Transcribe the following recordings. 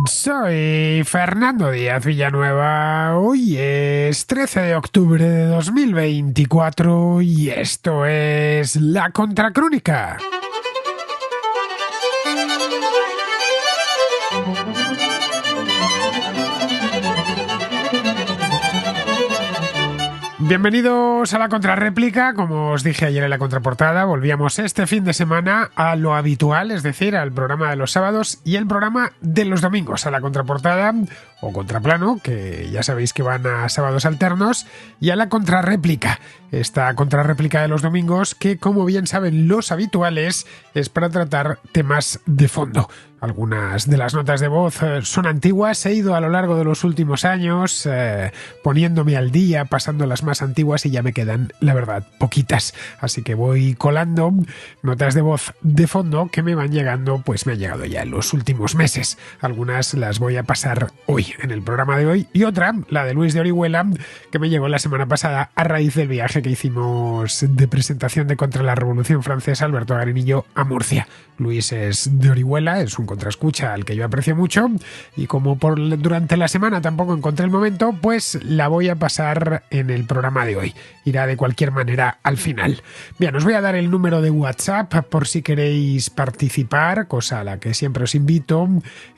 Soy Fernando Díaz Villanueva. Hoy es 13 de octubre de 2024 y esto es La Contracrónica. Bienvenidos a la contrarréplica. Como os dije ayer en la contraportada, volvíamos este fin de semana a lo habitual, es decir, al programa de los sábados y el programa de los domingos, a la contraportada o contraplano, que ya sabéis que van a sábados alternos, y a la contrarréplica. Esta contrarréplica de los domingos que, como bien saben los habituales, es para tratar temas de fondo. Algunas de las notas de voz son antiguas, he ido a lo largo de los últimos años poniéndome al día, pasando las más antiguas y ya me quedan, la verdad, poquitas. Así que voy colando notas de voz de fondo que me van llegando, pues me han llegado ya en los últimos meses. Algunas las voy a pasar hoy, en el programa de hoy, y otra, la de Luis de Orihuela, que me llegó la semana pasada a raíz del viaje que hicimos de presentación de Contra la Revolución Francesa, Alberto Garinillo, a Murcia. Luis es de Orihuela, es un contraescucha al que yo aprecio mucho, y como durante la semana tampoco encontré el momento, pues la voy a pasar en el programa de hoy. Irá de cualquier manera al final. Bien, os voy a dar el número de WhatsApp por si queréis participar, cosa a la que siempre os invito.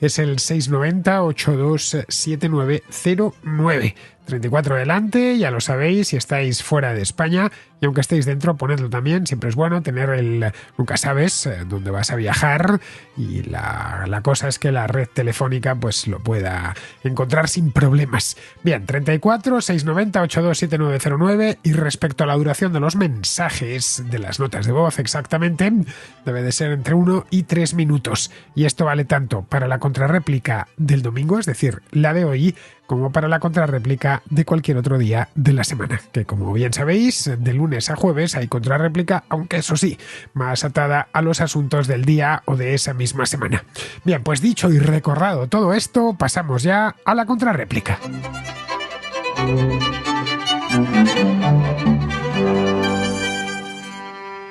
Es el 690 827909. 34 adelante, ya lo sabéis, si estáis fuera de España, y aunque estéis dentro, ponedlo también, siempre es bueno tener nunca sabes dónde vas a viajar, y la cosa es que la red telefónica pues lo pueda encontrar sin problemas. Bien, 34 690 827909, y respecto a la duración de los mensajes, de las notas de voz exactamente, debe de ser entre 1 y 3 minutos, y esto vale tanto para la contrarréplica del domingo, es decir, la de hoy, como para la contrarréplica de cualquier otro día de la semana, que como bien sabéis, de lunes a jueves hay contrarréplica, aunque eso sí, más atada a los asuntos del día o de esa misma semana. Bien, pues dicho y recordado todo esto, pasamos ya a la contrarréplica.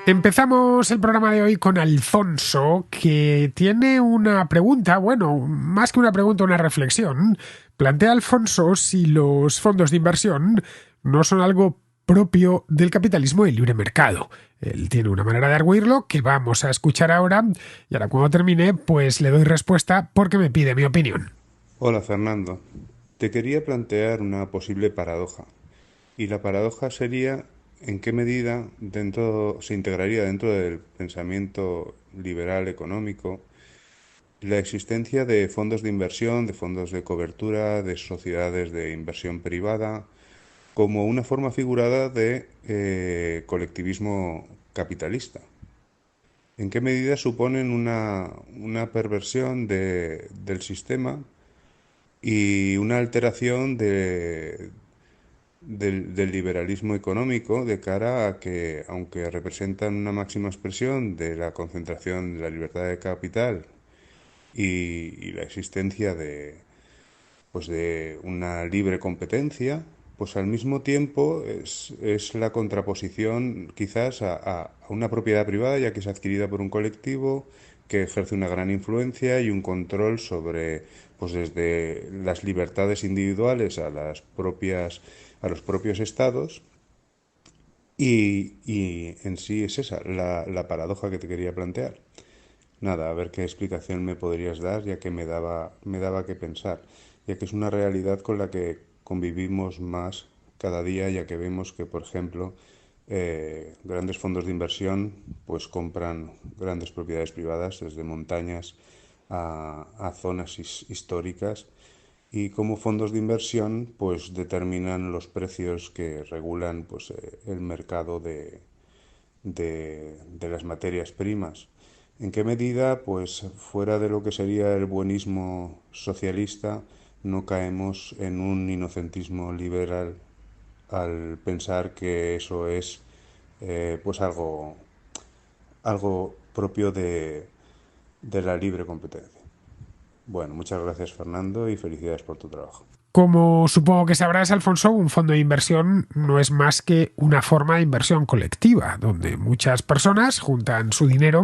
Empezamos el programa de hoy con Alfonso, que tiene una pregunta, bueno, más que una pregunta, una reflexión. Plantea Alfonso si los fondos de inversión no son algo propio del capitalismo y el libre mercado. Él tiene una manera de arguirlo que vamos a escuchar ahora, y ahora cuando termine, pues le doy respuesta porque me pide mi opinión. Hola Fernando, te quería plantear una posible paradoja, y la paradoja sería en qué medida se integraría dentro del pensamiento liberal económico la existencia de fondos de inversión, de fondos de cobertura, de sociedades de inversión privada, como una forma figurada de colectivismo capitalista. ¿En qué medida suponen una perversión del sistema y una alteración del liberalismo económico de cara a que, aunque representan una máxima expresión de la concentración de la libertad de capital y la existencia de una libre competencia, pues al mismo tiempo es la contraposición quizás a una propiedad privada, ya que es adquirida por un colectivo que ejerce una gran influencia y un control sobre, pues desde las libertades individuales a los propios estados. Y en sí es esa la paradoja que te quería plantear. Nada, a ver qué explicación me podrías dar, ya que me daba que pensar, ya que es una realidad con la que convivimos más cada día, ya que vemos que, por ejemplo, grandes fondos de inversión pues compran grandes propiedades privadas, desde montañas a zonas históricas, y como fondos de inversión pues determinan los precios que regulan pues el mercado de las materias primas. ¿En qué medida, pues fuera de lo que sería el buenismo socialista, no caemos en un inocentismo liberal al pensar que eso es pues algo propio de la libre competencia? Bueno, muchas gracias Fernando y felicidades por tu trabajo. Como supongo que sabrás, Alfonso, un fondo de inversión no es más que una forma de inversión colectiva, donde muchas personas juntan su dinero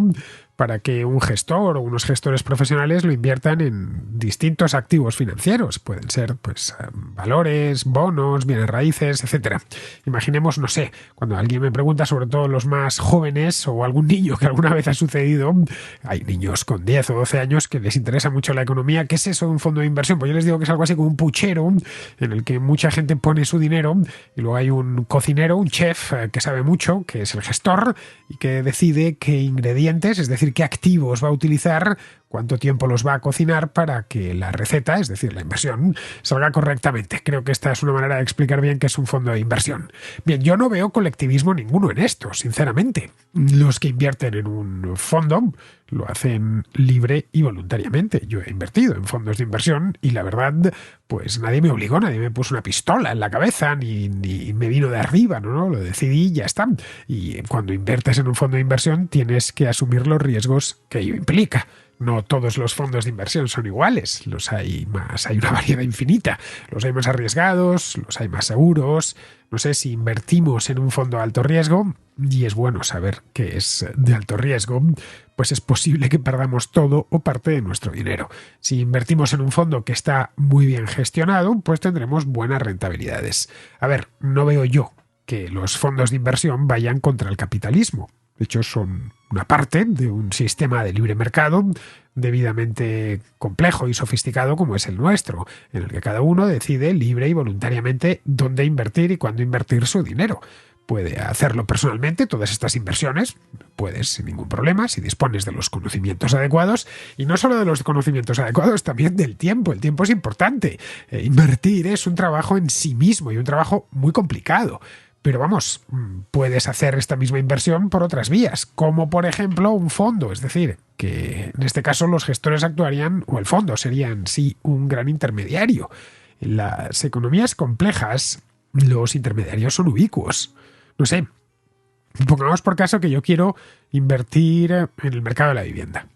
para que un gestor o unos gestores profesionales lo inviertan en distintos activos financieros. Pueden ser pues valores, bonos, bienes raíces, etcétera. Imaginemos, no sé, cuando alguien me pregunta, sobre todo los más jóvenes o algún niño que alguna vez ha sucedido, hay niños con 10 o 12 años que les interesa mucho la economía. ¿Qué es eso de un fondo de inversión? Pues yo les digo que es algo así como un puchero en el que mucha gente pone su dinero y luego hay un cocinero, un chef que sabe mucho, que es el gestor y que decide qué ingredientes, es decir, qué activos va a utilizar, cuánto tiempo los va a cocinar para que la receta, es decir, la inversión, salga correctamente. Creo que esta es una manera de explicar bien qué es un fondo de inversión. Bien, yo no veo colectivismo ninguno en esto, sinceramente. Los que invierten en un fondo lo hacen libre y voluntariamente. Yo he invertido en fondos de inversión y la verdad, pues nadie me obligó, nadie me puso una pistola en la cabeza, ni me vino de arriba, ¿no? Lo decidí y ya está. Y cuando inviertes en un fondo de inversión tienes que asumir los riesgos que ello implica. No todos los fondos de inversión son iguales, los hay más, hay una variedad infinita. Los hay más arriesgados, los hay más seguros. No sé, si invertimos en un fondo de alto riesgo, y es bueno saber que es de alto riesgo, pues es posible que perdamos todo o parte de nuestro dinero. Si invertimos en un fondo que está muy bien gestionado, pues tendremos buenas rentabilidades. A ver, no veo yo que los fondos de inversión vayan contra el capitalismo. De hecho, son una parte de un sistema de libre mercado debidamente complejo y sofisticado como es el nuestro, en el que cada uno decide libre y voluntariamente dónde invertir y cuándo invertir su dinero. Puede hacerlo personalmente, todas estas inversiones, puedes sin ningún problema, si dispones de los conocimientos adecuados, y no solo de los conocimientos adecuados, también del tiempo. El tiempo es importante. Invertir es un trabajo en sí mismo y un trabajo muy complicado. Pero vamos, puedes hacer esta misma inversión por otras vías, como por ejemplo un fondo, es decir, que en este caso los gestores actuarían, o el fondo sería en sí un gran intermediario. En las economías complejas, los intermediarios son ubicuos. No sé, pongamos por caso que yo quiero invertir en el mercado de la vivienda,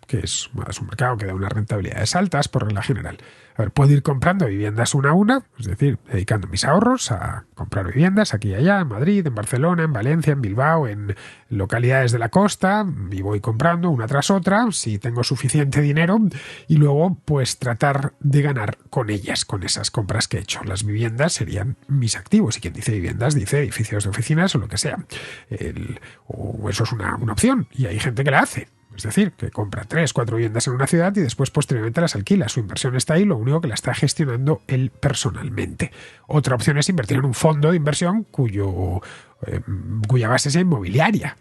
que es un mercado que da unas rentabilidades altas por regla general. A ver, puedo ir comprando viviendas una a una, es decir, dedicando mis ahorros a comprar viviendas aquí y allá, en Madrid, en Barcelona, en Valencia, en Bilbao, en localidades de la costa, y voy comprando una tras otra, si tengo suficiente dinero, y luego pues tratar de ganar con ellas, con esas compras que he hecho. Las viviendas serían mis activos, y quien dice viviendas dice edificios de oficinas o lo que sea. O eso es una opción, y hay gente que la hace. Es decir, que compra 3, 4 viviendas en una ciudad y después posteriormente las alquila. Su inversión está ahí, lo único que la está gestionando él personalmente. Otra opción es invertir en un fondo de inversión cuya base sea inmobiliaria,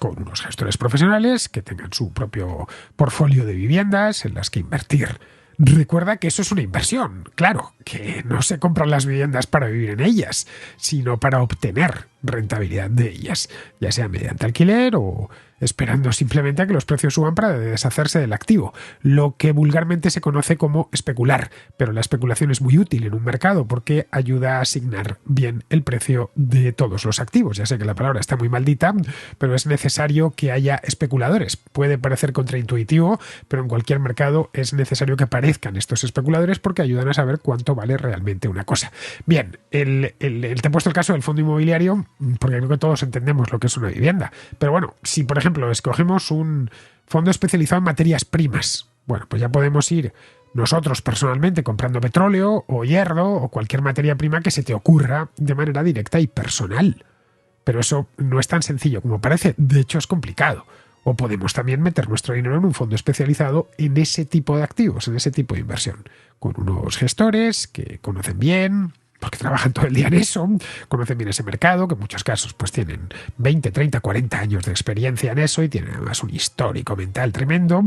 con unos gestores profesionales que tengan su propio portfolio de viviendas en las que invertir. Recuerda que eso es una inversión, claro, que no se compran las viviendas para vivir en ellas, sino para obtener rentabilidad de ellas, ya sea mediante alquiler o esperando simplemente a que los precios suban para deshacerse del activo, lo que vulgarmente se conoce como especular. Pero la especulación es muy útil en un mercado porque ayuda a asignar bien el precio de todos los activos. Ya sé que la palabra está muy maldita, pero es necesario que haya especuladores. Puede parecer contraintuitivo, pero en cualquier mercado es necesario que aparezcan estos especuladores porque ayudan a saber cuánto vale realmente una cosa. Bien, te he puesto el caso del fondo inmobiliario porque creo que todos entendemos lo que es una vivienda. Pero bueno, si por ejemplo escogemos un fondo especializado en materias primas, bueno, pues ya podemos ir nosotros personalmente comprando petróleo o hierro o cualquier materia prima que se te ocurra de manera directa y personal. Pero eso no es tan sencillo como parece, de hecho es complicado. O podemos también meter nuestro dinero en un fondo especializado en ese tipo de activos, en ese tipo de inversión, con unos gestores que conocen bien, porque trabajan todo el día en eso, conocen bien ese mercado, que en muchos casos pues tienen 20, 30, 40 años de experiencia en eso y tienen además un histórico mental tremendo.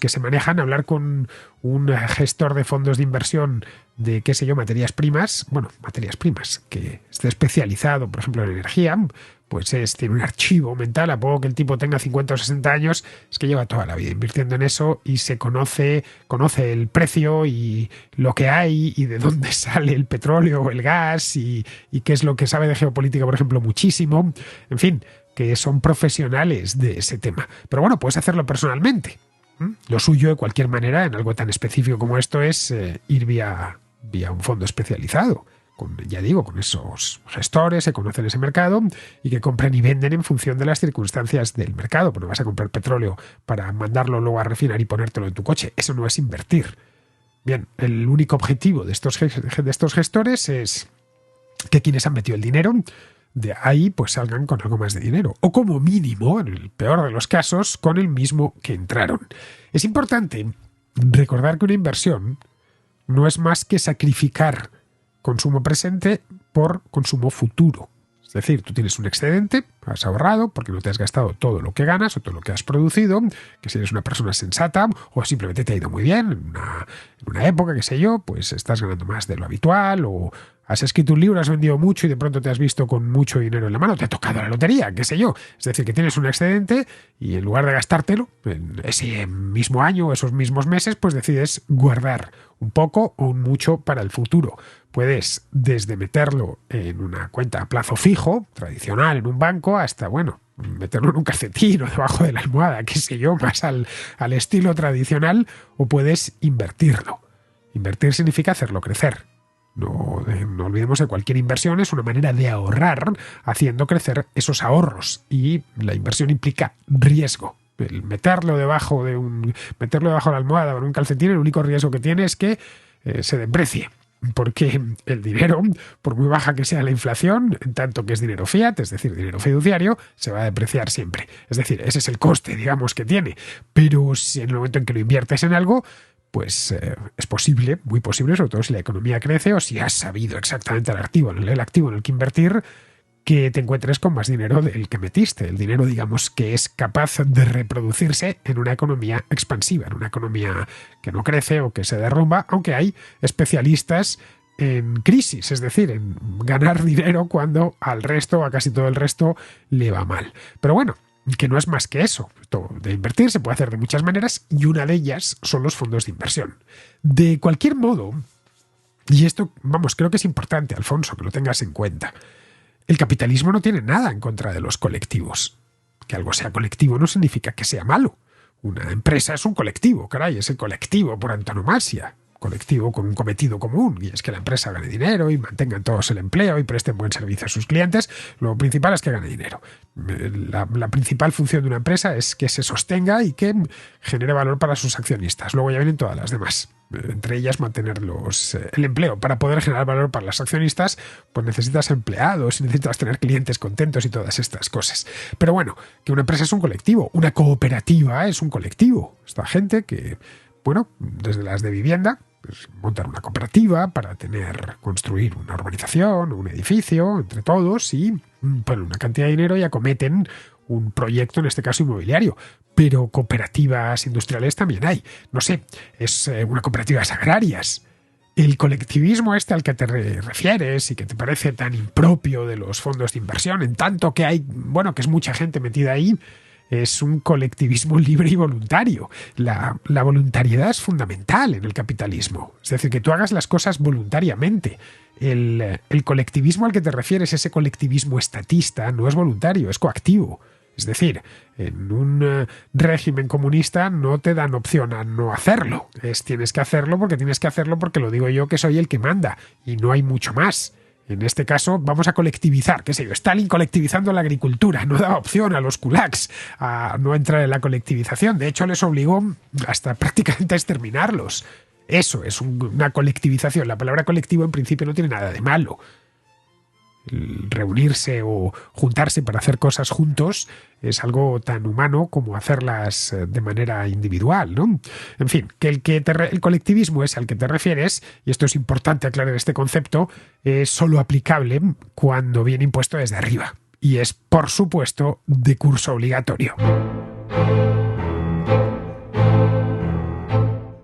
Que se manejan, hablar con un gestor de fondos de inversión de, qué sé yo, materias primas, que esté especializado, por ejemplo, en energía, pues tiene un archivo mental, a poco que el tipo tenga 50 o 60 años, es que lleva toda la vida invirtiendo en eso y se conoce el precio y lo que hay y de dónde sale el petróleo o el gas y qué es lo que sabe de geopolítica, por ejemplo, muchísimo. En fin, que son profesionales de ese tema. Pero bueno, puedes hacerlo personalmente. Lo suyo, de cualquier manera, en algo tan específico como esto, es ir vía un fondo especializado, ya digo, con esos gestores que conocen ese mercado y que compran y venden en función de las circunstancias del mercado. Pues no vas a comprar petróleo para mandarlo luego a refinar y ponértelo en tu coche. Eso no es invertir. Bien, el único objetivo de estos gestores es que quienes han metido el dinero de ahí pues salgan con algo más de dinero. O como mínimo, en el peor de los casos, con el mismo que entraron. Es importante recordar que una inversión no es más que sacrificar consumo presente por consumo futuro. Es decir, tú tienes un excedente, has ahorrado porque no te has gastado todo lo que ganas o todo lo que has producido, que si eres una persona sensata o simplemente te ha ido muy bien en una época, qué sé yo, pues estás ganando más de lo habitual o has escrito un libro, has vendido mucho y de pronto te has visto con mucho dinero en la mano, te ha tocado la lotería, qué sé yo. Es decir, que tienes un excedente y en lugar de gastártelo en ese mismo año o esos mismos meses, pues decides guardar un poco o un mucho para el futuro. Puedes desde meterlo en una cuenta a plazo fijo, tradicional, en un banco, hasta, bueno, meterlo en un calcetín o debajo de la almohada, qué sé yo, más al estilo tradicional, o puedes invertirlo. Invertir significa hacerlo crecer. No olvidemos que cualquier inversión es una manera de ahorrar haciendo crecer esos ahorros y la inversión implica riesgo. El meterlo debajo de la almohada o en un calcetín, el único riesgo que tiene es que se deprecie. Porque el dinero, por muy baja que sea la inflación, en tanto que es dinero fiat, es decir, dinero fiduciario, se va a depreciar siempre. Es decir, ese es el coste, digamos, que tiene. Pero si en el momento en que lo inviertes en algo, pues es posible, muy posible, sobre todo si la economía crece o si has sabido exactamente el activo en el que invertir, que te encuentres con más dinero del que metiste. El dinero, digamos, que es capaz de reproducirse en una economía expansiva, en una economía que no crece o que se derrumba, aunque hay especialistas en crisis, es decir, en ganar dinero cuando al resto, a casi todo el resto, le va mal. Pero bueno, que no es más que eso. Esto de invertir se puede hacer de muchas maneras y una de ellas son los fondos de inversión. De cualquier modo, y esto, vamos, creo que es importante, Alfonso, que lo tengas en cuenta, el capitalismo no tiene nada en contra de los colectivos. Que algo sea colectivo no significa que sea malo. Una empresa es un colectivo, caray, es el colectivo por antonomasia. Colectivo con un cometido común, y es que la empresa gane dinero y mantengan todos el empleo y presten buen servicio a sus clientes. Lo principal es que gane dinero. La principal función de una empresa es que se sostenga y que genere valor para sus accionistas. Luego ya vienen todas las demás. Entre ellas mantener el empleo. Para poder generar valor para los accionistas, pues necesitas empleados, necesitas tener clientes contentos y todas estas cosas. Pero bueno, que una empresa es un colectivo, una cooperativa es un colectivo. Esta gente que, bueno, desde las de vivienda, pues montar una cooperativa para construir una urbanización o un edificio entre todos y ponen una cantidad de dinero y acometen un proyecto, en este caso inmobiliario. Pero cooperativas industriales también hay. No sé, es una cooperativas agrarias. El colectivismo al que te refieres y que te parece tan impropio de los fondos de inversión, en tanto que hay, bueno, que es mucha gente metida ahí, es un colectivismo libre y voluntario. La voluntariedad es fundamental en el capitalismo. Es decir, que tú hagas las cosas voluntariamente. El colectivismo al que te refieres, ese colectivismo estatista, no es voluntario, es coactivo. Es decir, en un régimen comunista no te dan opción a no hacerlo. Tienes que hacerlo porque lo digo yo que soy el que manda y no hay mucho más. En este caso vamos a colectivizar, qué sé yo, Stalin colectivizando la agricultura, no daba opción a los kulaks a no entrar en la colectivización. De hecho, les obligó hasta prácticamente a exterminarlos. Eso es una colectivización. La palabra colectivo en principio no tiene nada de malo. Reunirse o juntarse para hacer cosas juntos es algo tan humano como hacerlas de manera individual, ¿no? En fin, que el colectivismo es al que te refieres, y esto es importante aclarar este concepto, es solo aplicable cuando viene impuesto desde arriba y es, por supuesto, de curso obligatorio.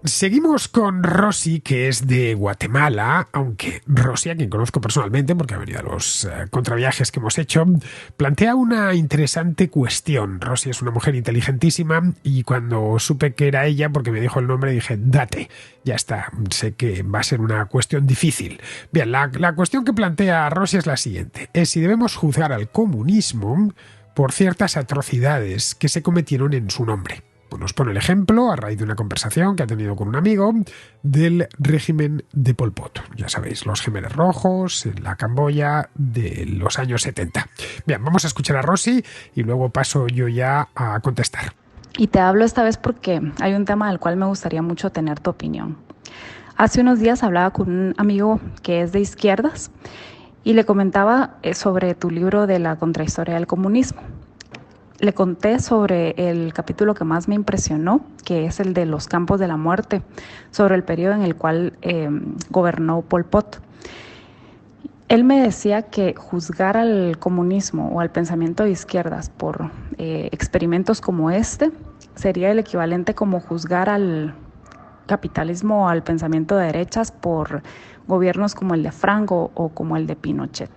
Seguimos con Rosy, que es de Guatemala, aunque Rosy, a quien conozco personalmente porque ha venido a los contraviajes que hemos hecho, plantea una interesante cuestión. Rosy es una mujer inteligentísima y cuando supe que era ella, porque me dijo el nombre, dije, date, ya está, sé que va a ser una cuestión difícil. Bien, la cuestión que plantea Rosy es la siguiente, es si debemos juzgar al comunismo por ciertas atrocidades que se cometieron en su nombre. Nos pone el ejemplo, a raíz de una conversación que ha tenido con un amigo, del régimen de Pol Pot. Ya sabéis, los Jemeres Rojos en la Camboya de los años 70. Bien, vamos a escuchar a Rosy y luego paso yo ya a contestar. Y te hablo esta vez porque hay un tema del cual me gustaría mucho tener tu opinión. Hace unos días hablaba con un amigo que es de izquierdas y le comentaba sobre tu libro de la contrahistoria del comunismo. Le conté sobre el capítulo que más me impresionó, que es el de los campos de la muerte, sobre el periodo en el cual gobernó Pol Pot. Él me decía que juzgar al comunismo o al pensamiento de izquierdas por experimentos como este sería el equivalente como juzgar al capitalismo o al pensamiento de derechas por gobiernos como el de Franco o como el de Pinochet.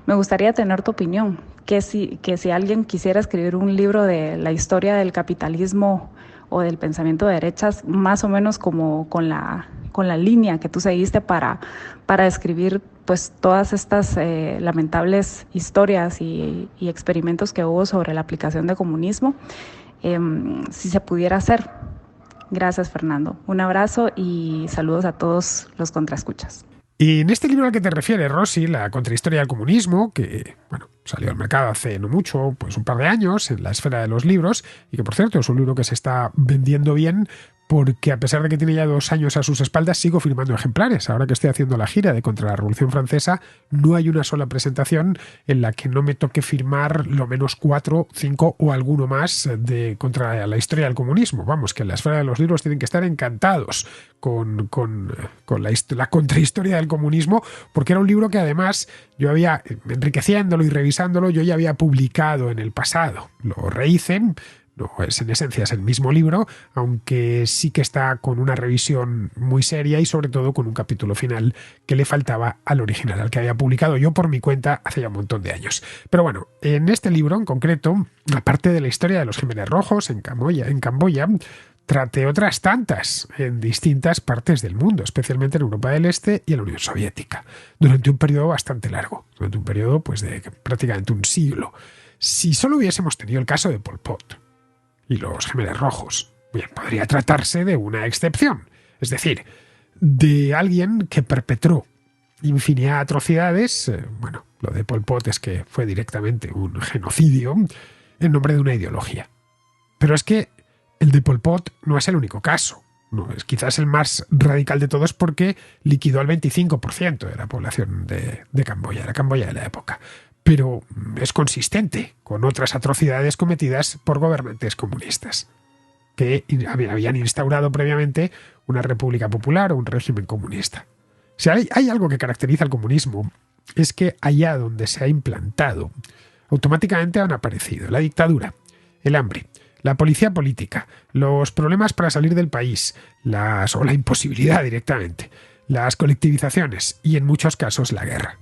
Me gustaría tener tu opinión, que si alguien quisiera escribir un libro de la historia del capitalismo o del pensamiento de derechas, más o menos como con la línea que tú seguiste para describir pues todas estas lamentables historias y experimentos que hubo sobre la aplicación del comunismo, si se pudiera hacer. Gracias, Fernando. Un abrazo y saludos a todos los contraescuchas. Y en este libro al que te refieres, Rosy, la contrahistoria del comunismo, que salió al mercado hace no mucho, pues un par de años, en la esfera de los libros, y que por cierto es un libro que se está vendiendo bien, porque a pesar de que tiene ya 2 años a sus espaldas, sigo firmando ejemplares. Ahora que estoy haciendo la gira de Contra la Revolución Francesa, no hay una sola presentación en la que no me toque firmar lo menos 4, 5 o alguno más de contra la historia del comunismo. Vamos, que en la esfera de los libros tienen que estar encantados con la contrahistoria del comunismo, porque era un libro que además yo había, enriqueciéndolo y revisándolo, yo ya había publicado en el pasado. Lo rehice. No es en esencia es el mismo libro, aunque sí que está con una revisión muy seria y sobre todo con un capítulo final que le faltaba al original, al que había publicado yo por mi cuenta hace ya un montón de años. Pero bueno, en este libro en concreto, aparte de la historia de los Jemeres Rojos en Camboya, traté otras tantas en distintas partes del mundo, especialmente en Europa del Este y en la Unión Soviética, durante un periodo bastante largo, durante un periodo pues de prácticamente un siglo. Si solo hubiésemos tenido el caso de Pol Pot y los Jemeres Rojos, bien, podría tratarse de una excepción, es decir, de alguien que perpetró infinidad de atrocidades. Lo de Pol Pot es que fue directamente un genocidio en nombre de una ideología. Pero es que el de Pol Pot no es el único caso. No, es quizás el más radical de todos porque liquidó al 25% de la población de Camboya, la Camboya de la época. Pero es consistente con otras atrocidades cometidas por gobernantes comunistas que habían instaurado previamente una república popular o un régimen comunista. Si hay algo que caracteriza al comunismo, es que allá donde se ha implantado, automáticamente han aparecido la dictadura, el hambre, la policía política, los problemas para salir del país, o la imposibilidad directamente, las colectivizaciones y en muchos casos la guerra.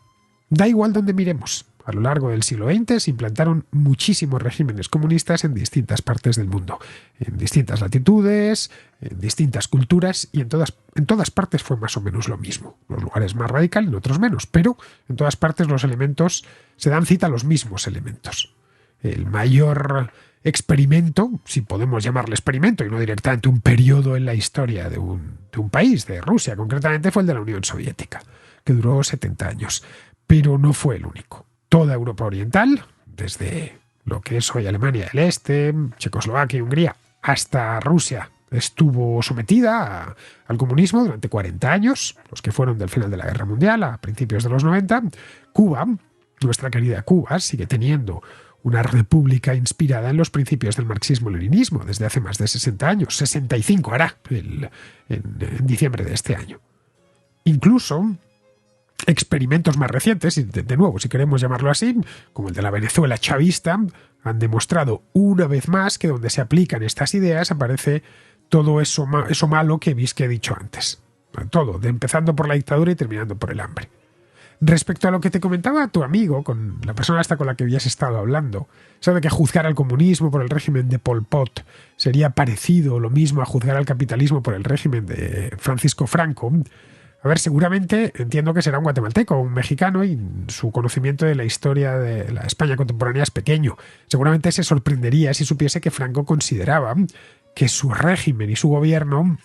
Da igual donde miremos. A lo largo del siglo XX se implantaron muchísimos regímenes comunistas en distintas partes del mundo, en distintas latitudes, en distintas culturas, y en todas partes fue más o menos lo mismo. En unos lugares más radical, en otros menos, pero en todas partes los elementos se dan cita a los mismos elementos. El mayor experimento, si podemos llamarle experimento y no directamente un periodo en la historia de un país, de Rusia concretamente, fue el de la Unión Soviética, que duró 70 años, pero no fue el único. Toda Europa Oriental, desde lo que es hoy Alemania del Este, Checoslovaquia y Hungría, hasta Rusia, estuvo sometida al comunismo durante 40 años, los que fueron del final de la Guerra Mundial a principios de los 90. Cuba, nuestra querida Cuba, sigue teniendo una república inspirada en los principios del marxismo-leninismo desde hace más de 60 años, 65 hará en diciembre de este año. Incluso experimentos más recientes, y de nuevo, si queremos llamarlo así, como el de la Venezuela chavista, han demostrado una vez más que donde se aplican estas ideas aparece todo eso malo que he dicho antes. Todo, empezando por la dictadura y terminando por el hambre. Respecto a lo que te comentaba tu amigo, con la persona hasta con la que habías estado hablando, eso de que juzgar al comunismo por el régimen de Pol Pot sería parecido lo mismo a juzgar al capitalismo por el régimen de Francisco Franco. A ver, seguramente entiendo que será un guatemalteco o un mexicano y su conocimiento de la historia de la España contemporánea es pequeño. Seguramente se sorprendería si supiese que Franco consideraba que su régimen y su gobierno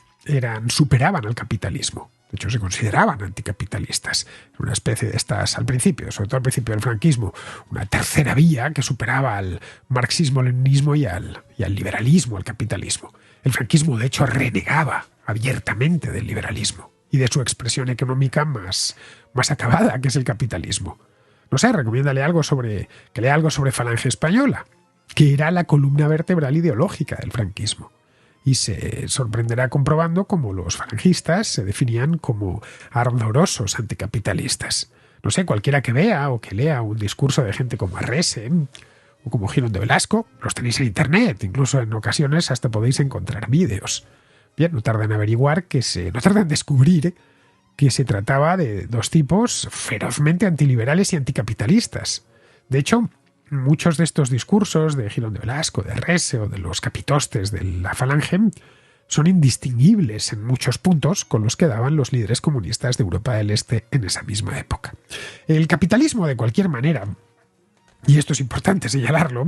superaban al capitalismo. De hecho, se consideraban anticapitalistas. Una especie de estas, al principio, sobre todo al principio del franquismo, una tercera vía que superaba al marxismo-leninismo y al liberalismo, al capitalismo. El franquismo, de hecho, renegaba abiertamente del liberalismo y de su expresión económica más acabada, que es el capitalismo. No sé, recomiéndale que lea algo sobre Falange Española, que era la columna vertebral ideológica del franquismo. Y se sorprenderá comprobando cómo los falangistas se definían como ardorosos anticapitalistas. No sé, cualquiera que vea o que lea un discurso de gente como Arrese o como Girón de Velasco, los tenéis en internet, incluso en ocasiones hasta podéis encontrar vídeos. Bien, no tardan en descubrir que se trataba de dos tipos ferozmente antiliberales y anticapitalistas. De hecho, muchos de estos discursos de Girón de Velasco, de Arrese o de los capitostes de la Falange son indistinguibles en muchos puntos con los que daban los líderes comunistas de Europa del Este en esa misma época. El capitalismo, de cualquier manera, y esto es importante señalarlo,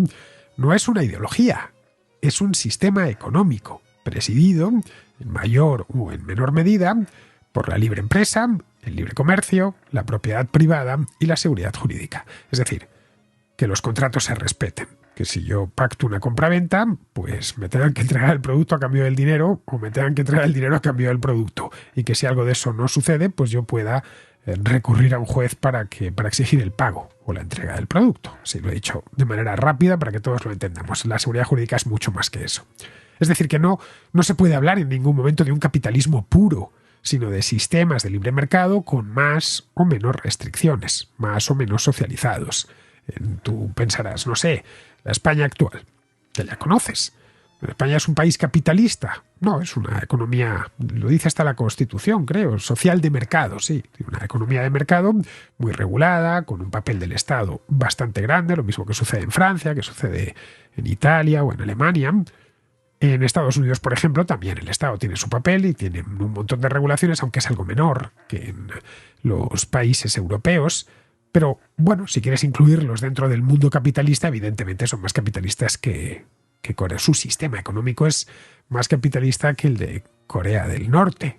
no es una ideología, es un sistema económico presidido, en mayor o en menor medida, por la libre empresa, el libre comercio, la propiedad privada y la seguridad jurídica. Es decir, que los contratos se respeten. Que si yo pacto una compraventa, pues me tengan que entregar el producto a cambio del dinero o me tengan que entregar el dinero a cambio del producto. Y que si algo de eso no sucede, pues yo pueda recurrir a un juez para exigir el pago o la entrega del producto. Así lo he dicho de manera rápida para que todos lo entendamos. La seguridad jurídica es mucho más que eso. Es decir, que no se puede hablar en ningún momento de un capitalismo puro, sino de sistemas de libre mercado con más o menos restricciones, más o menos socializados. Tú pensarás, no sé, la España actual, que ya conoces. ¿España es un país capitalista? No, es una economía, lo dice hasta la Constitución, creo, social de mercado, sí. Una economía de mercado muy regulada, con un papel del Estado bastante grande, lo mismo que sucede en Francia, que sucede en Italia o en Alemania. En Estados Unidos, por ejemplo, también el Estado tiene su papel y tiene un montón de regulaciones, aunque es algo menor que en los países europeos. Pero, bueno, si quieres incluirlos dentro del mundo capitalista, evidentemente son más capitalistas que Corea. Su sistema económico es más capitalista que el de Corea del Norte,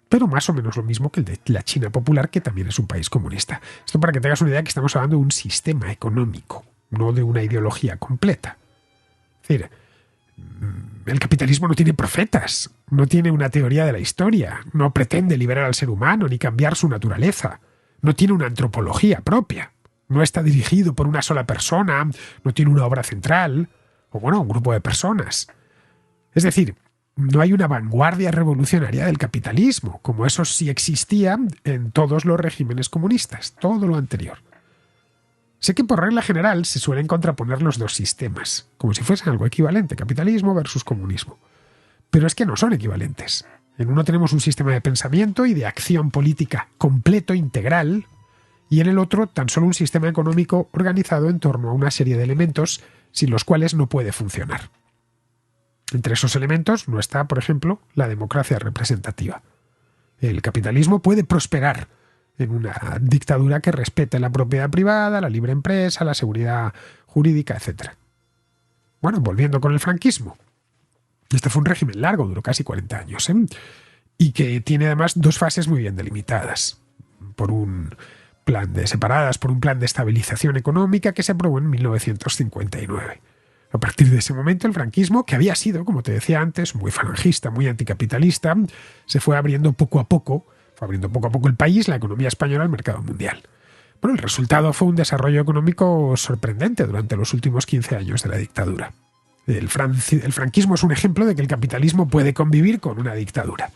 pero más o menos lo mismo que el de la China popular, que también es un país comunista. Esto para que tengas una idea que estamos hablando de un sistema económico, no de una ideología completa. Es decir, el capitalismo no tiene profetas, no tiene una teoría de la historia, no pretende liberar al ser humano ni cambiar su naturaleza. No tiene una antropología propia, no está dirigido por una sola persona, no tiene una obra central, o un grupo de personas. Es decir, no hay una vanguardia revolucionaria del capitalismo, como eso sí existía en todos los regímenes comunistas, todo lo anterior. Sé que por regla general se suelen contraponer los dos sistemas, como si fuesen algo equivalente, capitalismo versus comunismo. Pero es que no son equivalentes. En uno tenemos un sistema de pensamiento y de acción política completo, integral, y en el otro tan solo un sistema económico organizado en torno a una serie de elementos sin los cuales no puede funcionar. Entre esos elementos no está, por ejemplo, la democracia representativa. El capitalismo puede prosperar en una dictadura que respete la propiedad privada, la libre empresa, la seguridad jurídica, etc. Bueno, volviendo con el franquismo. Este fue un régimen largo, duró casi 40 años, y que tiene además dos fases muy bien delimitadas. Separadas por un plan de estabilización económica que se aprobó en 1959. A partir de ese momento, el franquismo, que había sido, como te decía antes, muy falangista, muy anticapitalista, se fue abriendo poco a poco el país, la economía española, al mercado mundial. Bueno, el resultado fue un desarrollo económico sorprendente durante los últimos 15 años de la dictadura. El franquismo es un ejemplo de que el capitalismo puede convivir con una dictadura.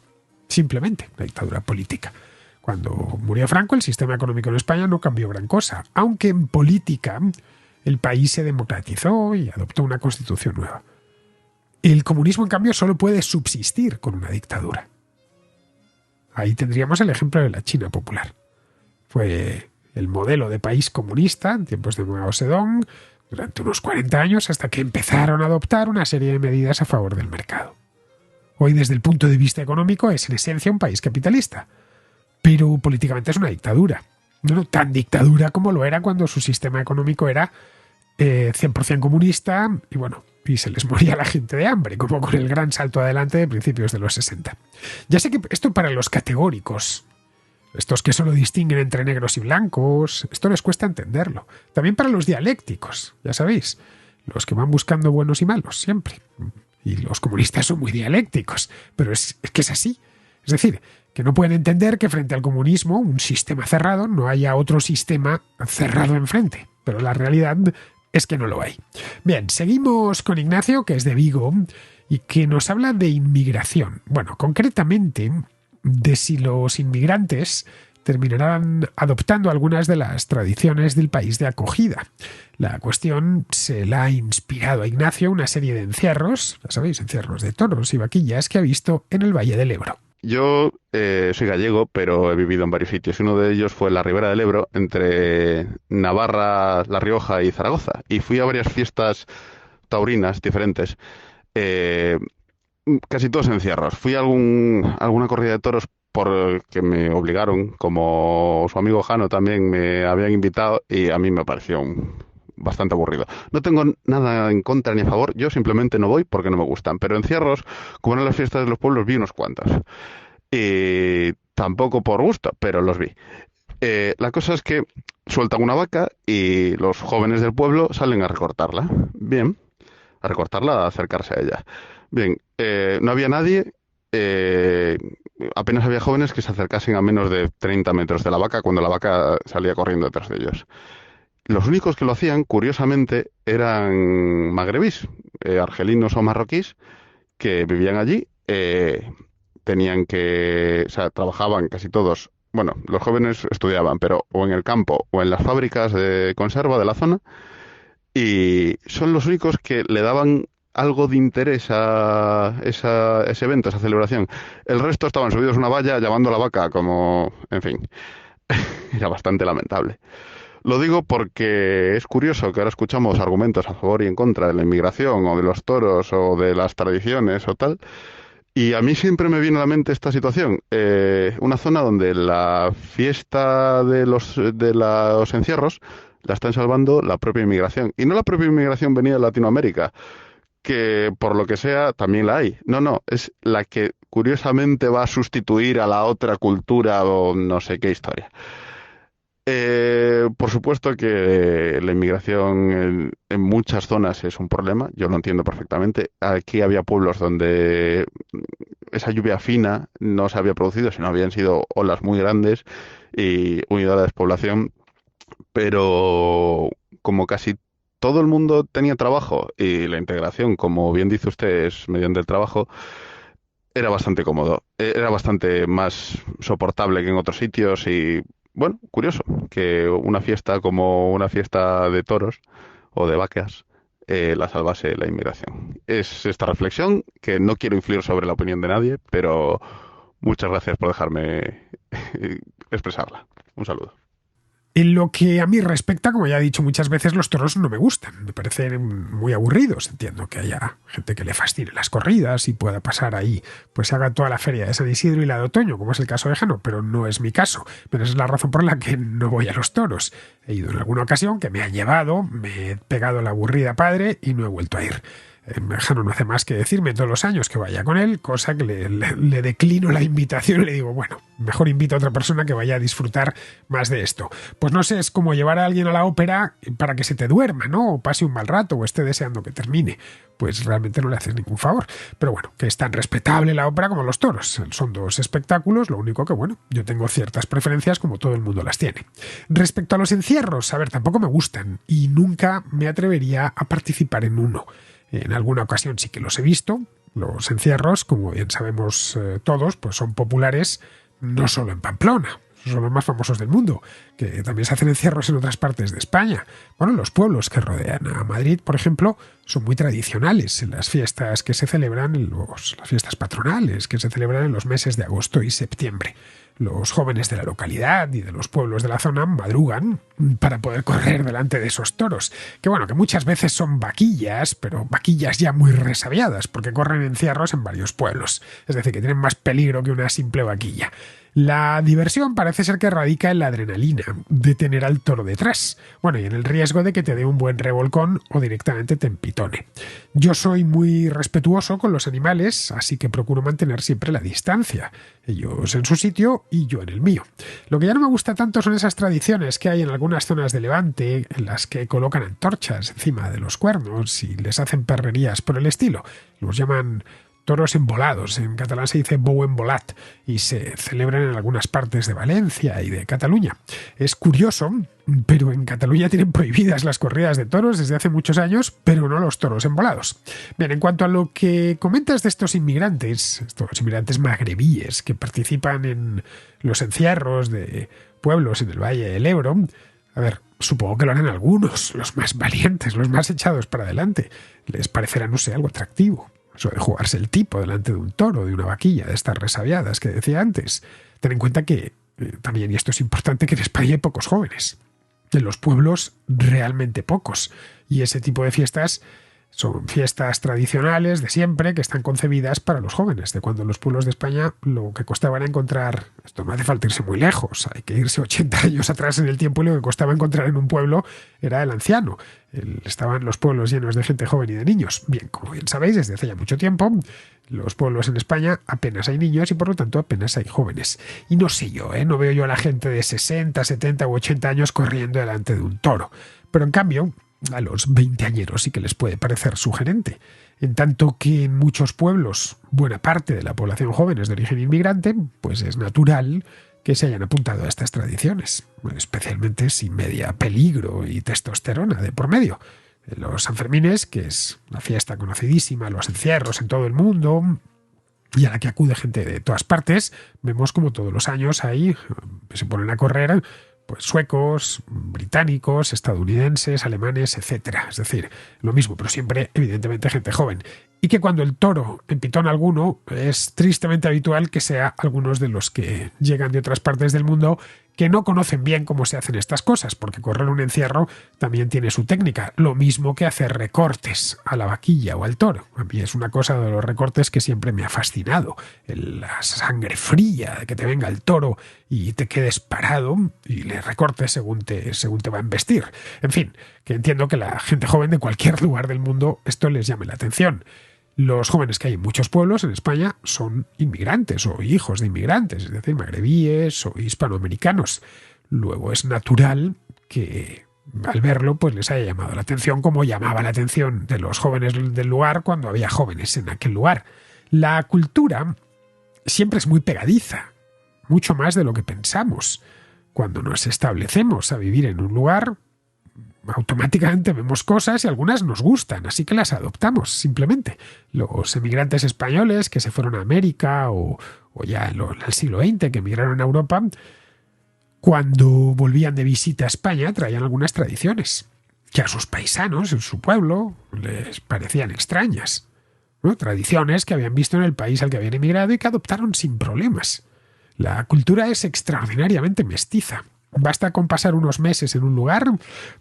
Simplemente, una dictadura política. Cuando murió Franco, el sistema económico en España no cambió gran cosa, aunque en política el país se democratizó y adoptó una constitución nueva. El comunismo, en cambio, solo puede subsistir con una dictadura. Ahí tendríamos el ejemplo de la China popular. Fue el modelo de país comunista en tiempos de Mao Zedong durante unos 40 años hasta que empezaron a adoptar una serie de medidas a favor del mercado. Hoy, desde el punto de vista económico, es en esencia un país capitalista, pero políticamente es una dictadura. No tan dictadura como lo era cuando su sistema económico era 100% comunista y y se les moría la gente de hambre, como con el gran salto adelante de principios de los 60. Ya sé que esto para los categóricos, estos que solo distinguen entre negros y blancos, esto les cuesta entenderlo. También para los dialécticos, ya sabéis, los que van buscando buenos y malos siempre. Y los comunistas son muy dialécticos, pero es que es así. Es decir, que no pueden entender que frente al comunismo, un sistema cerrado, no haya otro sistema cerrado enfrente. Pero la realidad es que no lo hay. Bien, seguimos con Ignacio, que es de Vigo, y que nos habla de inmigración. Bueno, concretamente, de si los inmigrantes terminarán adoptando algunas de las tradiciones del país de acogida. La cuestión se la ha inspirado a Ignacio una serie de encierros, ya sabéis, encierros de toros y vaquillas que ha visto en el Valle del Ebro. Yo soy gallego, pero he vivido en varios sitios. Uno de ellos fue en la Ribera del Ebro, entre Navarra, La Rioja y Zaragoza. Y fui a varias fiestas taurinas diferentes, casi todos encierros. Fui a alguna corrida de toros porque me obligaron, como su amigo Jano también me habían invitado, y a mí me pareció bastante aburrido. No tengo nada en contra ni a favor, yo simplemente no voy porque no me gustan. Pero encierros, como eran las fiestas de los pueblos, vi unos cuantos. Y tampoco por gusto, pero los vi. La cosa es que sueltan una vaca y los jóvenes del pueblo salen a recortarla. Bien, a recortarla, a acercarse a ella. Bien, no había nadie, apenas había jóvenes que se acercasen a menos de 30 metros de la vaca cuando la vaca salía corriendo detrás de ellos. Los únicos que lo hacían, curiosamente, eran magrebís, argelinos o marroquíes, que vivían allí, trabajaban casi todos. Bueno, los jóvenes estudiaban, pero o en el campo o en las fábricas de conserva de la zona, y son los únicos que le daban algo de interés a ese evento, a esa celebración. El resto estaban subidos a una valla llamando a la vaca, como, en fin, era bastante lamentable. Lo digo porque es curioso que ahora escuchamos argumentos a favor y en contra de la inmigración o de los toros o de las tradiciones o tal, y a mí siempre me viene a la mente esta situación. Una zona donde la fiesta de los encierros la están salvando la propia inmigración. Y no la propia inmigración venida de Latinoamérica, que por lo que sea también la hay. No, es la que curiosamente va a sustituir a la otra cultura o no sé qué historia. Por supuesto que la inmigración en muchas zonas es un problema, yo lo entiendo perfectamente. Aquí había pueblos donde esa lluvia fina no se había producido, sino habían sido olas muy grandes y unidad de despoblación, pero como casi todo el mundo tenía trabajo y la integración, como bien dice usted, es mediante el trabajo, era bastante cómodo, era bastante más soportable que en otros sitios. Y bueno, curioso que una fiesta como una fiesta de toros o de vacas la salvase la inmigración. Es esta reflexión que no quiero influir sobre la opinión de nadie, pero muchas gracias por dejarme expresarla. Un saludo. En lo que a mí respecta, como ya he dicho muchas veces, los toros no me gustan. Me parecen muy aburridos. Entiendo que haya gente que le fascine las corridas y pueda pasar ahí, pues se haga toda la feria de San Isidro y la de otoño, como es el caso de Jano, pero no es mi caso. Pero esa es la razón por la que no voy a los toros. He ido en alguna ocasión que me han llevado, me he pegado la aburrida padre y no he vuelto a ir. Jano no hace más que decirme todos los años que vaya con él, cosa que le declino la invitación y le digo, bueno, mejor invito a otra persona que vaya a disfrutar más de esto. Pues no sé, es como llevar a alguien a la ópera para que se te duerma, ¿no? O pase un mal rato o esté deseando que termine. Pues realmente no le haces ningún favor. Pero bueno, que es tan respetable la ópera como los toros. Son dos espectáculos, lo único que, bueno, yo tengo ciertas preferencias como todo el mundo las tiene. Respecto a los encierros, a ver, tampoco me gustan y nunca me atrevería a participar en uno. En alguna ocasión sí que los he visto. Los encierros, como bien sabemos todos, pues son populares no solo en Pamplona, son los más famosos del mundo, que también se hacen encierros en otras partes de España. Bueno, los pueblos que rodean a Madrid, por ejemplo, son muy tradicionales en las fiestas que se celebran, las fiestas patronales que se celebran en los meses de agosto y septiembre. Los jóvenes de la localidad y de los pueblos de la zona madrugan para poder correr delante de esos toros, que bueno, que muchas veces son vaquillas, pero vaquillas ya muy resabiadas, porque corren encierros en varios pueblos, es decir, que tienen más peligro que una simple vaquilla. La diversión parece ser que radica en la adrenalina de tener al toro detrás, bueno, y en el riesgo de que te dé un buen revolcón o directamente te empitone. Yo soy muy respetuoso con los animales, así que procuro mantener siempre la distancia, ellos en su sitio y yo en el mío. Lo que ya no me gusta tanto son esas tradiciones que hay en algunas zonas de Levante en las que colocan antorchas encima de los cuernos y les hacen perrerías por el estilo. Los llaman toros embolados, en catalán se dice bou embolat, y se celebran en algunas partes de Valencia y de Cataluña. Es curioso, pero en Cataluña tienen prohibidas las corridas de toros desde hace muchos años, pero no los toros embolados. Bien, en cuanto a lo que comentas de estos inmigrantes magrebíes que participan en los encierros de pueblos en el Valle del Ebro, a ver, supongo que lo harán algunos, los más valientes, los más echados para adelante. Les parecerá, no sé, algo atractivo. Eso de jugarse el tipo delante de un toro, de una vaquilla, de estas resabiadas que decía antes. Ten en cuenta que también, y esto es importante, que en España hay pocos jóvenes. En los pueblos, realmente pocos. Y ese tipo de fiestas son fiestas tradicionales de siempre que están concebidas para los jóvenes. De cuando en los pueblos de España lo que costaba era encontrar, esto no hace falta irse muy lejos, hay que irse 80 años atrás en el tiempo, y lo que costaba encontrar en un pueblo era el anciano. Estaban los pueblos llenos de gente joven y de niños. Bien, como bien sabéis, desde hace ya mucho tiempo, los pueblos en España apenas hay niños y por lo tanto apenas hay jóvenes. Y no sé yo, no veo yo a la gente de 60, 70 u 80 años corriendo delante de un toro. Pero en cambio, a los 20 añeros sí que les puede parecer sugerente. En tanto que en muchos pueblos buena parte de la población joven es de origen inmigrante, pues es natural que se hayan apuntado a estas tradiciones, especialmente si media peligro y testosterona de por medio. Los Sanfermines, que es una fiesta conocidísima, los encierros en todo el mundo y a la que acude gente de todas partes, vemos como todos los años ahí se ponen a correr pues suecos, británicos, estadounidenses, alemanes, etcétera. Es decir, lo mismo, pero siempre, evidentemente, gente joven. Y que cuando el toro empitona alguno, es tristemente habitual que sea algunos de los que llegan de otras partes del mundo que no conocen bien cómo se hacen estas cosas, porque correr un encierro también tiene su técnica, lo mismo que hacer recortes a la vaquilla o al toro. A mí es una cosa de los recortes que siempre me ha fascinado, la sangre fría de que te venga el toro y te quedes parado y le recortes según te va a embestir. En fin, que entiendo que la gente joven de cualquier lugar del mundo esto les llame la atención. Los jóvenes que hay en muchos pueblos en España son inmigrantes o hijos de inmigrantes, es decir, magrebíes o hispanoamericanos. Luego es natural que al verlo pues les haya llamado la atención, como llamaba la atención de los jóvenes del lugar cuando había jóvenes en aquel lugar. La cultura siempre es muy pegadiza, mucho más de lo que pensamos. Cuando nos establecemos a vivir en un lugar, automáticamente vemos cosas y algunas nos gustan, así que las adoptamos simplemente. Los emigrantes españoles que se fueron a América o ya en el siglo XX que emigraron a Europa, cuando volvían de visita a España traían algunas tradiciones que a sus paisanos en su pueblo les parecían extrañas, ¿no? Tradiciones que habían visto en el país al que habían emigrado y que adoptaron sin problemas. La cultura es extraordinariamente mestiza. Basta con pasar unos meses en un lugar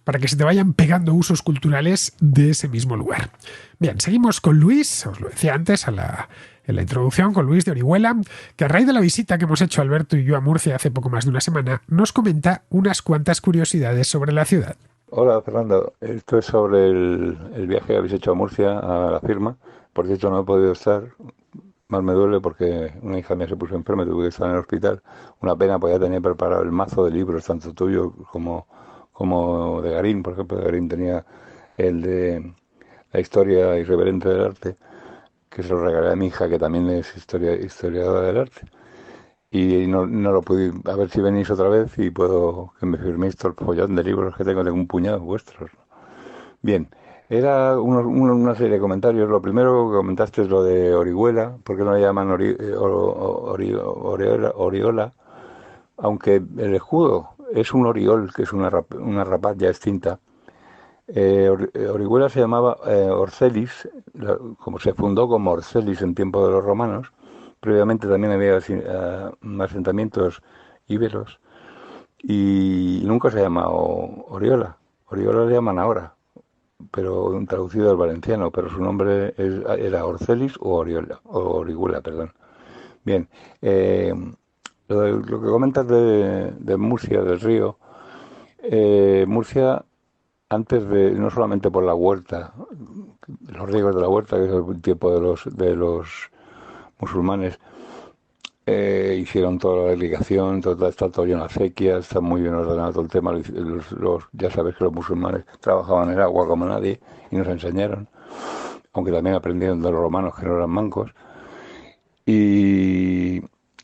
para que se te vayan pegando usos culturales de ese mismo lugar. Bien, seguimos con Luis, os lo decía antes en la introducción, con Luis de Orihuela, que a raíz de la visita que hemos hecho Alberto y yo a Murcia hace poco más de una semana, nos comenta unas cuantas curiosidades sobre la ciudad. Hola Fernando, esto es sobre el viaje que habéis hecho a Murcia, a la firma. Por cierto, no he podido estar. Más me duele porque una hija mía se puso enferma y tuve que estar en el hospital. Una pena, pues ya tenía preparado el mazo de libros, tanto tuyo como de Garín. Por ejemplo, de Garín tenía el de la historia irreverente del arte, que se lo regalé a mi hija, que también es historiadora del arte. Y no lo pude, a ver si venís otra vez y puedo que me firméis todo el follón de libros que tengo un puñado vuestros. Bien. Era una serie de comentarios. Lo primero que comentaste es lo de Orihuela, ¿por qué no le llaman Oriola? Aunque el escudo es un oriol, que es una rapaz ya extinta. Orihuela se llamaba Orcelis, como se fundó como Orcelis en tiempo de los romanos. Previamente también había asentamientos íberos y nunca se ha llamado Oriola. Oriola le llaman ahora, pero traducido al valenciano, pero su nombre era Orcelis o Orihuela, perdón. Bien, Lo que comentas de Murcia, del río, Murcia, antes de, no solamente por la huerta, los riegos de la huerta, que es el tiempo de los musulmanes, hicieron toda la irrigación, está todo lleno de acequias, está muy bien ordenado todo el tema. Ya sabes que los musulmanes trabajaban el agua como nadie y nos enseñaron, aunque también aprendieron de los romanos que no eran mancos. Y,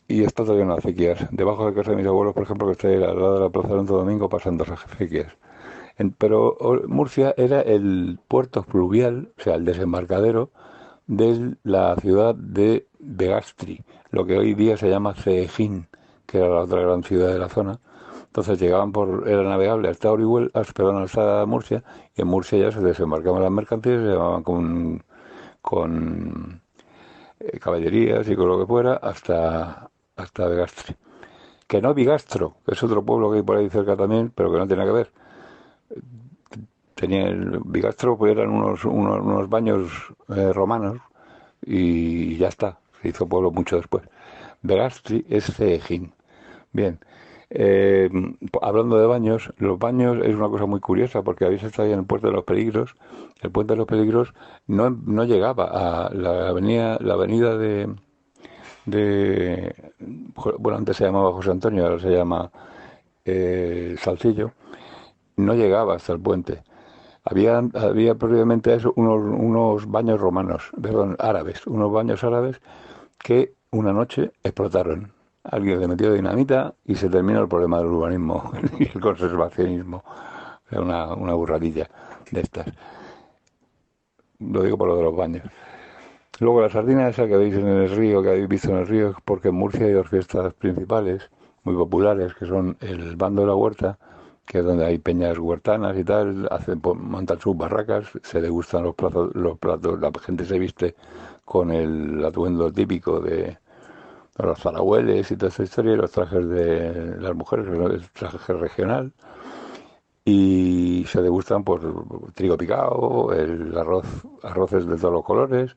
y está todo lleno de acequias. Debajo de casa de mis abuelos, por ejemplo, que está ahí al lado de la Plaza de Santo Domingo, pasan dos acequias. Pero Murcia era el puerto fluvial, o sea, el desembarcadero de la ciudad de Begastri, lo que hoy día se llama Ceejín, que era la otra gran ciudad de la zona. Entonces era navegable hasta Orihuela, hasta Murcia, y en Murcia ya se desembarcaban las mercancías, se llevaban con caballerías y con lo que fuera hasta Begastri. Que no Bigastro, que es otro pueblo que hay por ahí cerca también, pero que no tiene que ver. Tenía el Bigastro, pues eran unos baños romanos y ya está. Se hizo pueblo mucho después. Begastri es Ceejín. Bien. Eh, Hablando de baños, los baños es una cosa muy curiosa porque habéis estado ahí en el Puente de los Peligros. El Puente de los Peligros no llegaba a la avenida bueno, antes se llamaba José Antonio, ahora se llama Salcillo. No llegaba hasta el puente. Había previamente a eso unos baños romanos, perdón, árabes, unos baños árabes que una noche explotaron. Alguien le metió dinamita y se terminó el problema del urbanismo y el conservacionismo. Era una burradilla de estas. Lo digo por lo de los baños. Luego la sardina esa que veis en el río, que habéis visto en el río, es porque en Murcia hay dos fiestas principales, muy populares, que son el Bando de la Huerta, que es donde hay peñas huertanas y tal, montan sus barracas, se degustan los platos, la gente se viste con el atuendo típico de los zarahueles y toda esta historia, y los trajes de las mujeres, el traje regional, y se degustan por trigo picado, el arroces de todos los colores,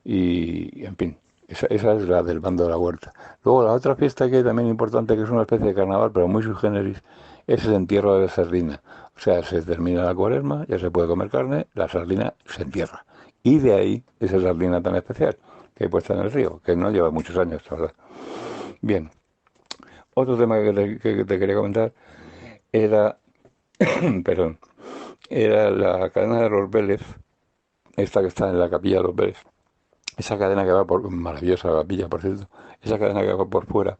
y en fin, esa es la del Bando de la Huerta. Luego la otra fiesta que hay también importante, que es una especie de carnaval, pero muy sui generis, es el entierro de la sardina. O sea, se termina la cuaresma, ya se puede comer carne, la sardina se entierra. Y de ahí esa sardina tan especial que hay puesta en el río, que no lleva muchos años, la verdad. Bien, otro tema que te quería comentar era, perdón, era la cadena de los Vélez, esta que está en la capilla de los Vélez. Esa cadena que va maravillosa la capilla, por cierto, esa cadena que va por fuera.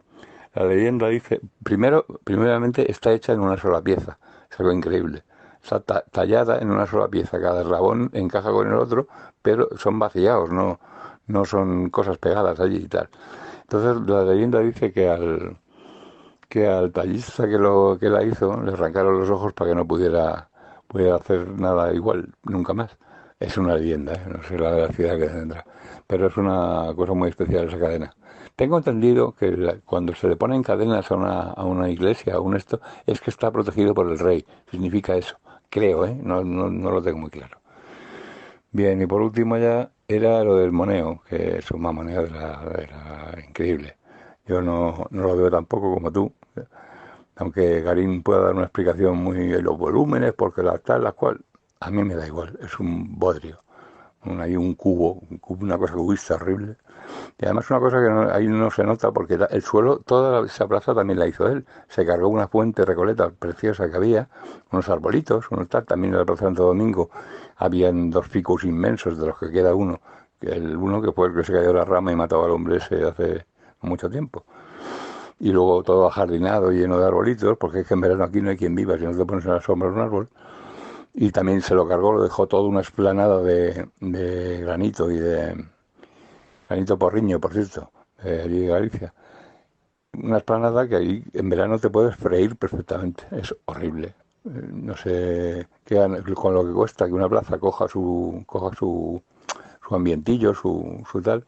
La leyenda dice, primeramente está hecha en una sola pieza, es algo increíble. Está tallada en una sola pieza, cada eslabón encaja con el otro, pero son vaciados, no son cosas pegadas allí y tal. Entonces la leyenda dice que al tallista que la hizo le arrancaron los ojos para que no pudiera hacer nada igual, nunca más. Es una leyenda, no sé la veracidad que tendrá, pero es una cosa muy especial esa cadena. Tengo entendido que cuando se le ponen cadenas a una iglesia, es que está protegido por el rey. Significa eso. Creo, ¿eh? No lo tengo muy claro. Bien, y por último ya era lo del moneo, que es una moneda era increíble. Yo no lo veo tampoco como tú, aunque Garín pueda dar una explicación muy de los volúmenes, porque las tal, las cual, a mí me da igual, es un bodrio. Hay un cubo, una cosa cubista horrible. Y además una cosa que ahí no se nota, porque el suelo, toda esa plaza también la hizo él. Se cargó una fuente recoleta preciosa que había, unos arbolitos, también en la plaza de Santo Domingo habían dos ficus inmensos, de los que queda uno. Uno que fue el que se cayó la rama y mató al hombre ese hace mucho tiempo. Y luego todo ajardinado, lleno de arbolitos, porque es que en verano aquí no hay quien viva si no te pones en la sombra de un árbol. Y también se lo cargó, lo dejó todo una explanada de granito y de granito porriño, por cierto, de allí de Galicia. Una explanada que ahí en verano te puedes freír perfectamente. Es horrible. No sé con lo que cuesta que una plaza coja su ambientillo, su tal,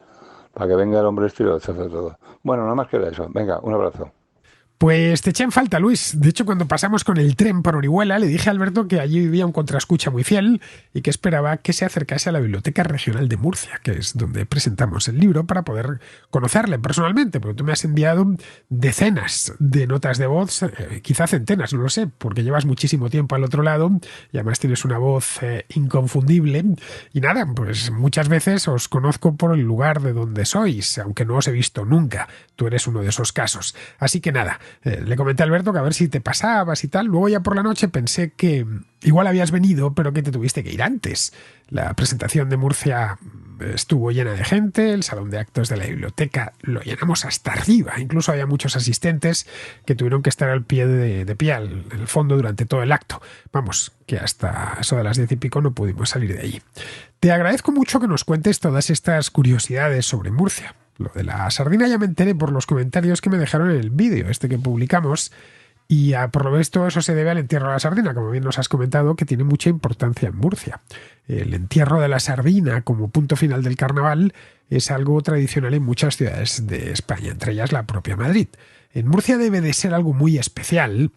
para que venga el hombre este y lo deshace todo. Bueno, nada más que eso. Venga, un abrazo. Pues te eché en falta, Luis. De hecho, cuando pasamos con el tren por Orihuela, le dije a Alberto que allí vivía un contraescucha muy fiel y que esperaba que se acercase a la Biblioteca Regional de Murcia, que es donde presentamos el libro, para poder conocerle personalmente, porque tú me has enviado decenas de notas de voz, quizá centenas, no lo sé, porque llevas muchísimo tiempo al otro lado y además tienes una voz inconfundible. Y nada, pues muchas veces os conozco por el lugar de donde sois, aunque no os he visto nunca. Tú eres uno de esos casos. Así que nada, le comenté a Alberto que a ver si te pasabas y tal. Luego ya por la noche pensé que igual habías venido, pero que te tuviste que ir antes. La presentación de Murcia estuvo llena de gente, el salón de actos de la biblioteca lo llenamos hasta arriba. Incluso había muchos asistentes que tuvieron que estar al pie de pie, en el fondo, durante todo el acto. Vamos, que hasta eso de las 10 y pico no pudimos salir de allí. Te agradezco mucho que nos cuentes todas estas curiosidades sobre Murcia. Lo de la sardina ya me enteré por los comentarios que me dejaron en el vídeo que publicamos, y por lo visto eso se debe al entierro de la sardina, como bien nos has comentado, que tiene mucha importancia en Murcia. El entierro de la sardina como punto final del carnaval es algo tradicional en muchas ciudades de España, entre ellas la propia Madrid. En Murcia debe de ser algo muy especial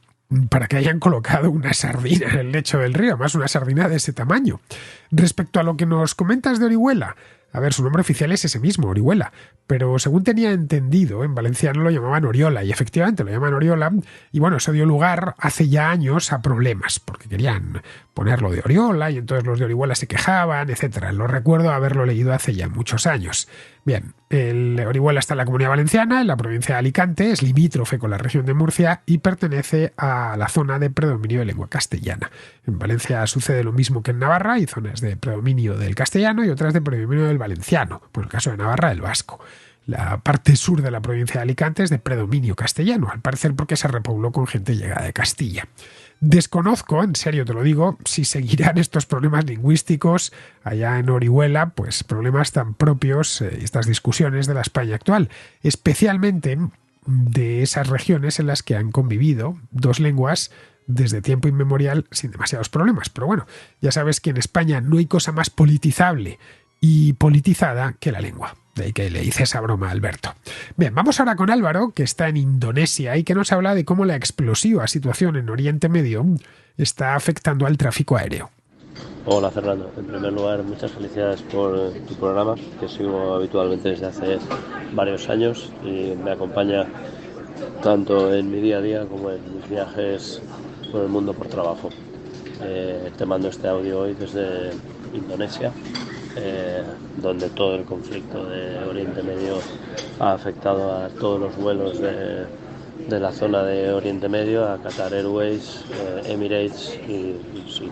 para que hayan colocado una sardina en el lecho del río, más una sardina de ese tamaño. Respecto a lo que nos comentas de Orihuela, a ver, su nombre oficial es ese mismo, Orihuela, pero según tenía entendido, en valenciano lo llamaban Oriola, y efectivamente lo llaman Oriola, y bueno, eso dio lugar hace ya años a problemas, porque querían ponerlo de Oriola, y entonces los de Orihuela se quejaban, etcétera. Lo recuerdo haberlo leído hace ya muchos años. Bien, el Orihuela está en la Comunidad Valenciana, en la provincia de Alicante, es limítrofe con la región de Murcia y pertenece a la zona de predominio de lengua castellana. En Valencia sucede lo mismo que en Navarra, hay zonas de predominio del castellano y otras de predominio del valenciano, por el caso de Navarra, el vasco. La parte sur de la provincia de Alicante es de predominio castellano, al parecer porque se repobló con gente llegada de Castilla. Desconozco, en serio te lo digo, si seguirán estos problemas lingüísticos allá en Orihuela, pues problemas tan propios, estas discusiones de la España actual, especialmente de esas regiones en las que han convivido dos lenguas desde tiempo inmemorial sin demasiados problemas. Pero bueno, ya sabes que en España no hay cosa más politizable y politizada que la lengua. De ahí que le hice esa broma a Alberto. Bien, vamos ahora con Álvaro, que está en Indonesia y que nos habla de cómo la explosiva situación en Oriente Medio está afectando al tráfico aéreo. Hola Fernando, en primer lugar muchas felicidades por tu programa, que sigo habitualmente desde hace varios años y me acompaña tanto en mi día a día como en mis viajes por el mundo por trabajo. Te mando este audio hoy desde Indonesia, donde todo el conflicto de Oriente Medio ha afectado a todos los vuelos de la zona de Oriente Medio, a Qatar Airways, Emirates y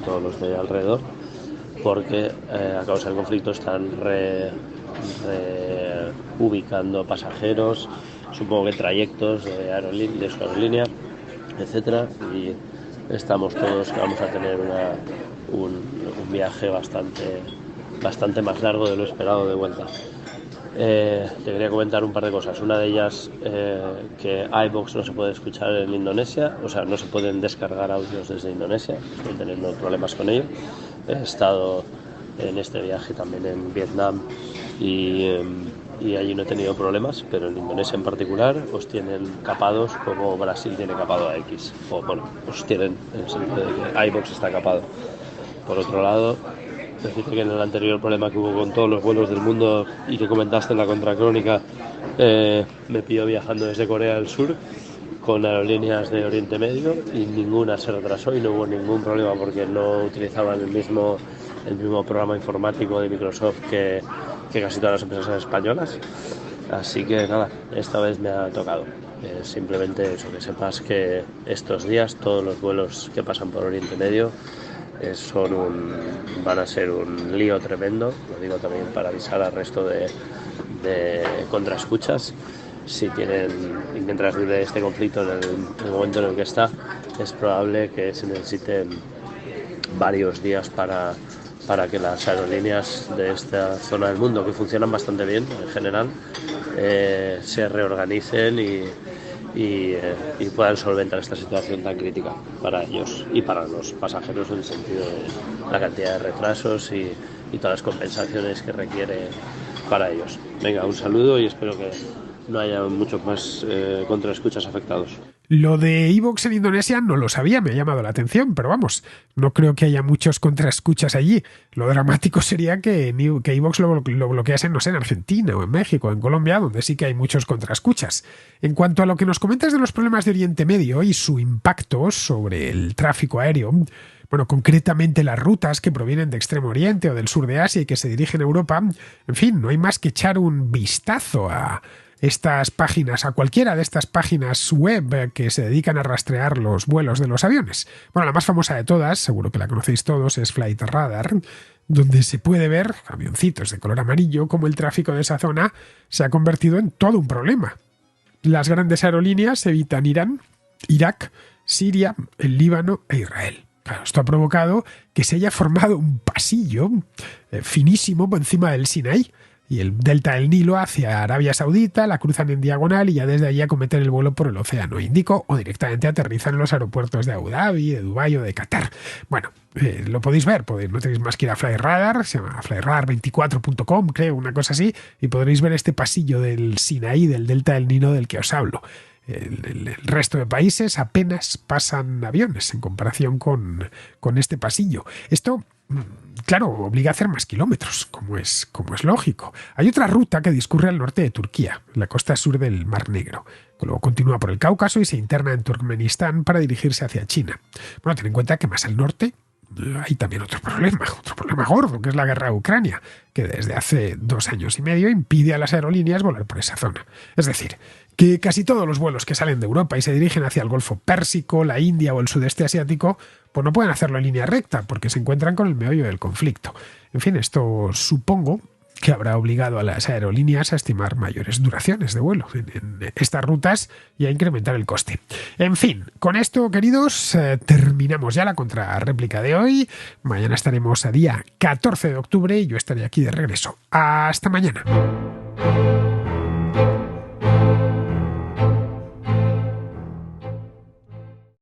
todos los de alrededor, porque a causa del conflicto están ubicando pasajeros, supongo que trayectos de su aerolínea, etcétera, y estamos todos que vamos a tener un viaje bastante más largo de lo esperado de vuelta. Te quería comentar un par de cosas. Una de ellas, que iVoox no se puede escuchar en Indonesia, o sea, no se pueden descargar audios desde Indonesia, estoy teniendo problemas con ello. He estado en este viaje también en Vietnam y allí no he tenido problemas, pero en Indonesia en particular os tienen capados como Brasil tiene capado a X, o bueno, os tienen en el sentido de que iVoox está capado. Por otro lado, decirte que en el anterior problema que hubo con todos los vuelos del mundo y que comentaste en la contracrónica, me pilló viajando desde Corea del Sur con aerolíneas de Oriente Medio y ninguna se retrasó y no hubo ningún problema porque no utilizaban el mismo programa informático de Microsoft que casi todas las empresas españolas. Así que nada, esta vez me ha tocado. Simplemente eso, que sepas que estos días todos los vuelos que pasan por Oriente Medio van a ser un lío tremendo. Lo digo también para avisar al resto de contraescuchas. Si tienen, y mientras vive este conflicto en el momento en el que está, es probable que se necesiten varios días para que las aerolíneas de esta zona del mundo, que funcionan bastante bien en general, se reorganicen y puedan solventar esta situación tan crítica para ellos y para los pasajeros, en el sentido de la cantidad de retrasos y todas las compensaciones que requiere para ellos. Venga, un saludo y espero que no haya muchos más contraescuchas afectados. Lo de iVoox en Indonesia no lo sabía, me ha llamado la atención, pero vamos, no creo que haya muchos contraescuchas allí. Lo dramático sería que iVoox lo bloqueasen, no sé, en Argentina o en México o en Colombia, donde sí que hay muchos contraescuchas. En cuanto a lo que nos comentas de los problemas de Oriente Medio y su impacto sobre el tráfico aéreo, bueno, concretamente las rutas que provienen de Extremo Oriente o del sur de Asia y que se dirigen a Europa, en fin, no hay más que echar un vistazo a estas páginas, a cualquiera de estas páginas web que se dedican a rastrear los vuelos de los aviones. Bueno, la más famosa de todas, seguro que la conocéis todos, es Flight Radar, donde se puede ver avioncitos de color amarillo como el tráfico de esa zona se ha convertido en todo un problema. Las grandes aerolíneas evitan Irán, Irak, Siria, el Líbano e Israel. Claro, esto ha provocado que se haya formado un pasillo finísimo por encima del Sinaí y el delta del Nilo hacia Arabia Saudita, la cruzan en diagonal y ya desde allí acometen el vuelo por el Océano Índico o directamente aterrizan en los aeropuertos de Abu Dhabi, de Dubái o de Qatar. Bueno, lo podéis ver, no tenéis más que ir a Flightradar, se llama flightradar24.com, creo, una cosa así, y podréis ver este pasillo del Sinaí, del delta del Nilo del que os hablo. El resto de países apenas pasan aviones en comparación con este pasillo. Esto, claro, obliga a hacer más kilómetros, como es lógico. Hay otra ruta que discurre al norte de Turquía, la costa sur del Mar Negro. Luego continúa por el Cáucaso y se interna en Turkmenistán para dirigirse hacia China. Bueno, ten en cuenta que más al norte hay también otro problema gordo, que es la guerra de Ucrania, que desde hace 2 años y medio impide a las aerolíneas volar por esa zona. Es decir, que casi todos los vuelos que salen de Europa y se dirigen hacia el Golfo Pérsico, la India o el sudeste asiático, pues no pueden hacerlo en línea recta porque se encuentran con el meollo del conflicto. En fin, esto supongo que habrá obligado a las aerolíneas a estimar mayores duraciones de vuelo en estas rutas y a incrementar el coste. En fin, con esto, queridos, terminamos ya la contrarréplica de hoy. Mañana estaremos a día 14 de octubre y yo estaré aquí de regreso. Hasta mañana.